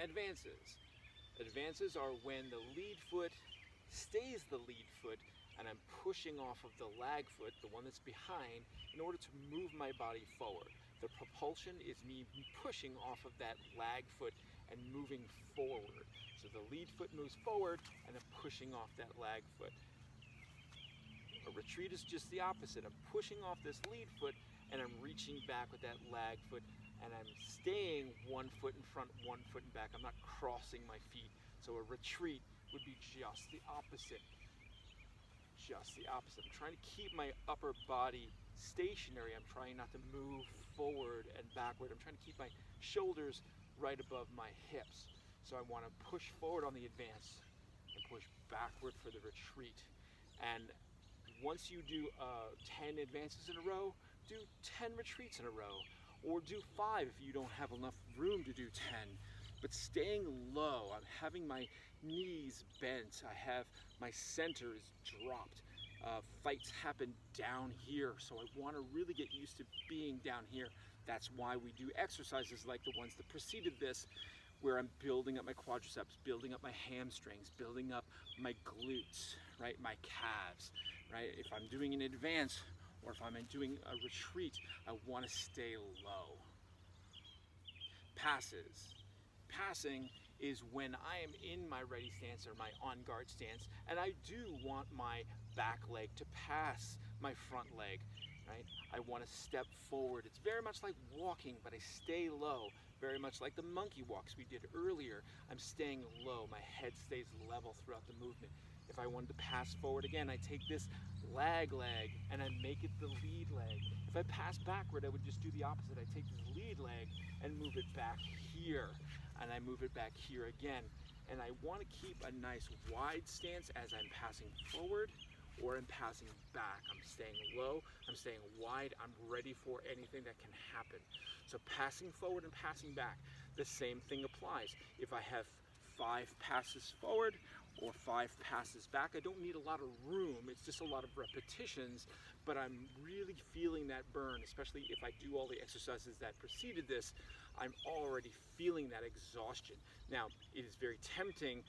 Advances. Advances are when the lead foot stays the lead foot and I'm pushing off of the lag foot, the one that's behind, in order to move my body forward. The propulsion is me pushing off of that lag foot and moving forward. So the lead foot moves forward and I'm pushing off that lag foot. A retreat is just the opposite. I'm pushing off this lead foot and I'm reaching back with that lag foot, and I'm staying 1 foot in front, 1 foot in back. I'm not crossing my feet. So a retreat would be just the opposite. Just the opposite. I'm trying to keep my upper body stationary. I'm trying not to move forward and backward. I'm trying to keep my shoulders right above my hips. So I want to push forward on the advance and push backward for the retreat. And once you do 10 advances in a row, do 10 retreats in a row, or do 5 if you don't have enough room to do 10. But staying low, I'm having my knees bent, I have my center is dropped. Fights happen down here, so I want to really get used to being down here. That's why we do exercises like the ones that preceded this, where I'm building up my quadriceps, building up my hamstrings, building up my glutes, right, my calves, right? If I'm doing an advance or if I'm doing a retreat, I want to stay low. Passes. Passing is when I am in my ready stance or my on guard stance, and I do want my back leg to pass my front leg, right? I want to step forward. It's very much like walking, but I stay low. Very much like the monkey walks we did earlier. I'm staying low. My head stays level throughout the movement. If I wanted to pass forward again, I take this leg and I make it the lead leg. If I pass backward, I would just do the opposite. I take this lead leg and move it back here, and I move it back here again. And I want to keep a nice wide stance as I'm passing forward or I'm passing back. I'm staying low, I'm staying wide, I'm ready for anything that can happen. So passing forward and passing back, the same thing applies. If I have 5 passes forward or 5 passes back, I don't need a lot of room, it's just a lot of repetitions, but I'm really feeling that burn, especially if I do all the exercises that preceded this. I'm already feeling that exhaustion. Now, it is very tempting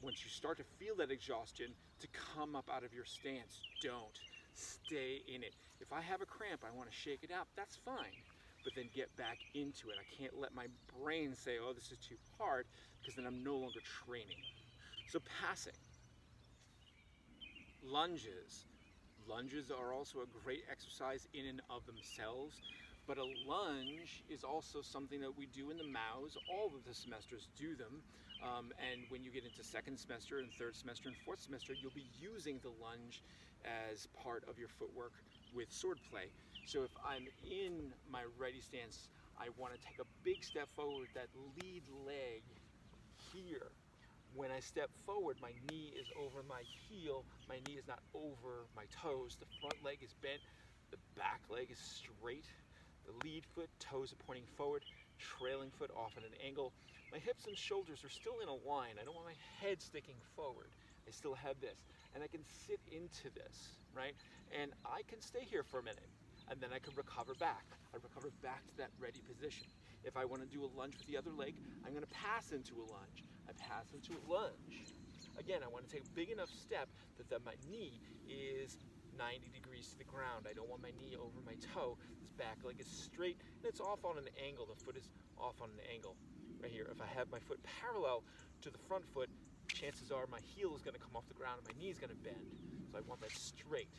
once you start to feel that exhaustion to come up out of your stance. Don't. Stay in it. If I have a cramp, I want to shake it out, that's fine. But then get back into it. I can't let my brain say, oh, this is too hard, because then I'm no longer training. So passing. Lunges. Lunges are also a great exercise in and of themselves, but a lunge is also something that we do in the MAUs. All of the semesters do them, and when you get into second semester and third semester and fourth semester, you'll be using the lunge as part of your footwork with swordplay. So if I'm in my ready stance, I want to take a big step forward, that lead leg here. When I step forward, my knee is over my heel, my knee is not over my toes, the front leg is bent, the back leg is straight, the lead foot, toes are pointing forward, trailing foot off at an angle. My hips and shoulders are still in a line. I don't want my head sticking forward. I still have this, and I can sit into this, right? And I can stay here for a minute, and then I can recover back. I recover back to that ready position. If I want to do a lunge with the other leg, I'm going to pass into a lunge. I pass into a lunge. Again, I want to take a big enough step that my knee is 90 degrees to the ground. I don't want my knee over my toe. This back leg is straight, and it's off on an angle. The foot is off on an angle right here. If I have my foot parallel to the front foot, chances are my heel is going to come off the ground and my knee is going to bend. So I want that straight.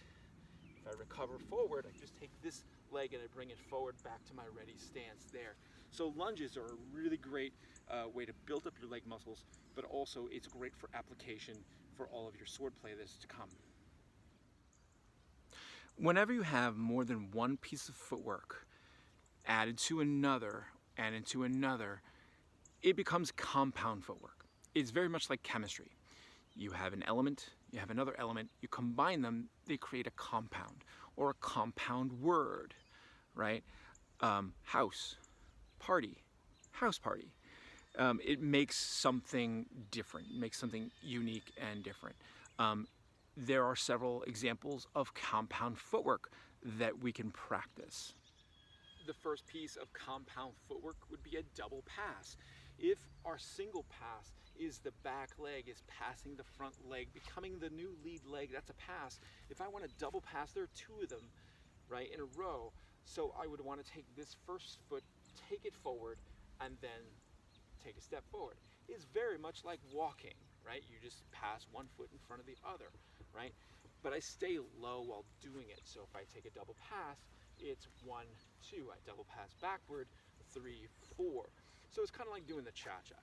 If I recover forward, I just take this leg and I bring it forward back to my ready stance there. So lunges are a really great way to build up your leg muscles, but also it's great for application for all of your swordplay that's to come. Whenever you have more than one piece of footwork added to another, it becomes compound footwork. It's very much like chemistry. You have an element, you have another element, you combine them, they create a compound, or a compound word, right? House, party, house party. It makes something different, makes something unique and different. There are several examples of compound footwork that we can practice. the first piece of compound footwork would be a double pass. If our single pass is the back leg is passing the front leg, becoming the new lead leg, that's a pass. If I want a double pass, there are two of them, right, in a row. So I would want to take this first foot, take it forward, and then take a step forward. It's very much like walking, right? You just pass one foot in front of the other, right? But I stay low while doing it. So if I take a double pass, it's 1, 2. I double pass backward, 3, 4. So it's kind of like doing the cha-cha.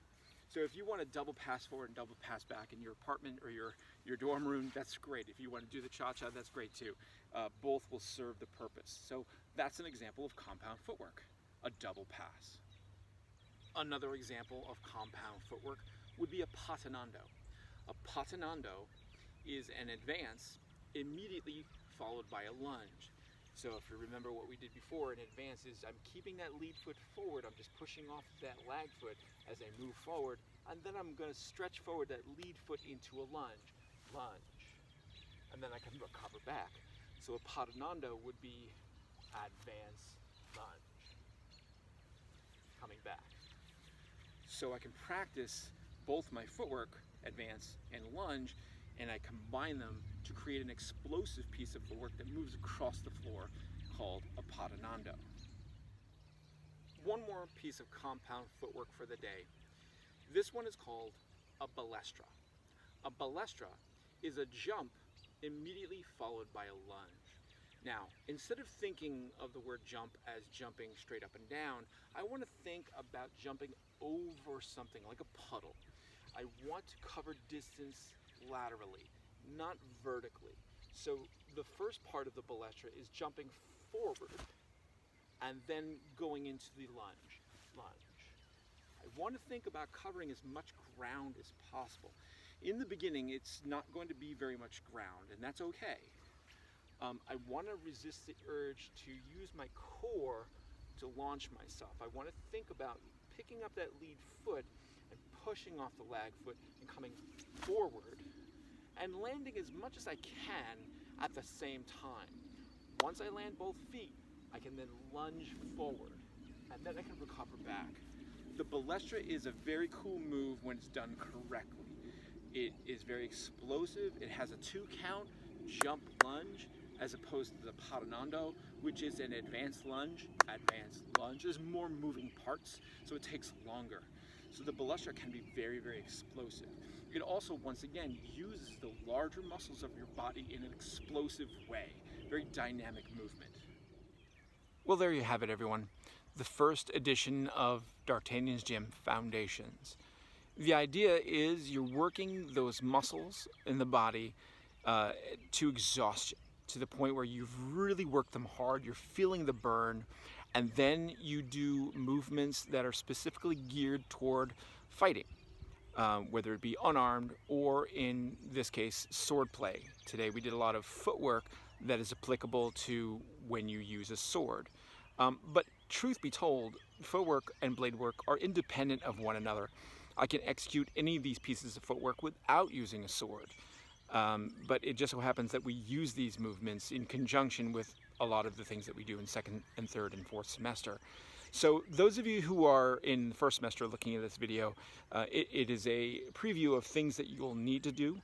So if you want to double pass forward and double pass back in your apartment or your dorm room, that's great. If you want to do the cha-cha, that's great too. Both will serve the purpose. So that's an example of compound footwork, a double pass. Another example of compound footwork would be a patinando. A patinando is an advance immediately followed by a lunge. So if you remember what we did before, an advance is I'm keeping that lead foot forward, I'm just pushing off that lag foot as I move forward, and then I'm going to stretch forward that lead foot into a lunge, and then I can recover back. So a patinando would be advance, lunge, coming back. So I can practice both my footwork, advance and lunge, and I combine them to create an explosive piece of footwork that moves across the floor called a patinando. One more piece of compound footwork for the day. This one is called a balestra. A balestra is a jump immediately followed by a lunge. Now, instead of thinking of the word jump as jumping straight up and down, I want to think about jumping over something like a puddle. I want to cover distance laterally, not vertically. So the first part of the balestra is jumping forward and then going into the lunge. I want to think about covering as much ground as possible. In the beginning, it's not going to be very much ground, and that's okay. I want to resist the urge to use my core to launch myself. I want to think about picking up that lead foot and pushing off the lag foot and coming forward and landing as much as I can at the same time. Once I land both feet, I can then lunge forward, and then I can recover back. The balestra is a very cool move when it's done correctly. It is very explosive. It has a 2 count jump lunge as opposed to the patinando, which is an advanced lunge. There's more moving parts, so it takes longer. So the balestra can be very, very explosive. It also, once again, uses the larger muscles of your body in an explosive way. Very dynamic movement. Well, there you have it, everyone. The first edition of D'Artagnan's Gym Foundations. The idea is you're working those muscles in the body to exhaustion, to the point where you've really worked them hard, you're feeling the burn, and then you do movements that are specifically geared toward fighting, whether it be unarmed or, in this case, sword play. Today we did a lot of footwork that is applicable to when you use a sword. But truth be told, footwork and blade work are independent of one another. I can execute any of these pieces of footwork without using a sword. But it just so happens that we use these movements in conjunction with a lot of the things that we do in second and third and fourth semester. So those of you who are in the first semester looking at this video, it is a preview of things that you'll need to do.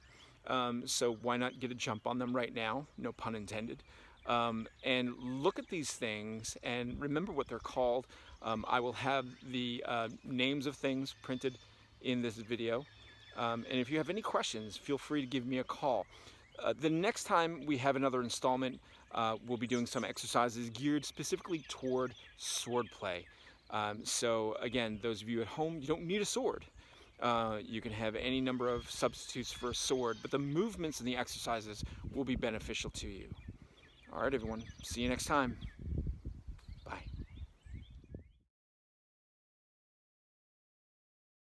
So why not get a jump on them right now? No pun intended. And look at these things and remember what they're called. I will have the names of things printed in this video. And if you have any questions, feel free to give me a call. The next time we have another installment, we'll be doing some exercises geared specifically toward sword play. So again, those of you at home, you don't need a sword. You can have any number of substitutes for a sword, but the movements and the exercises will be beneficial to you. All right, everyone. See you next time.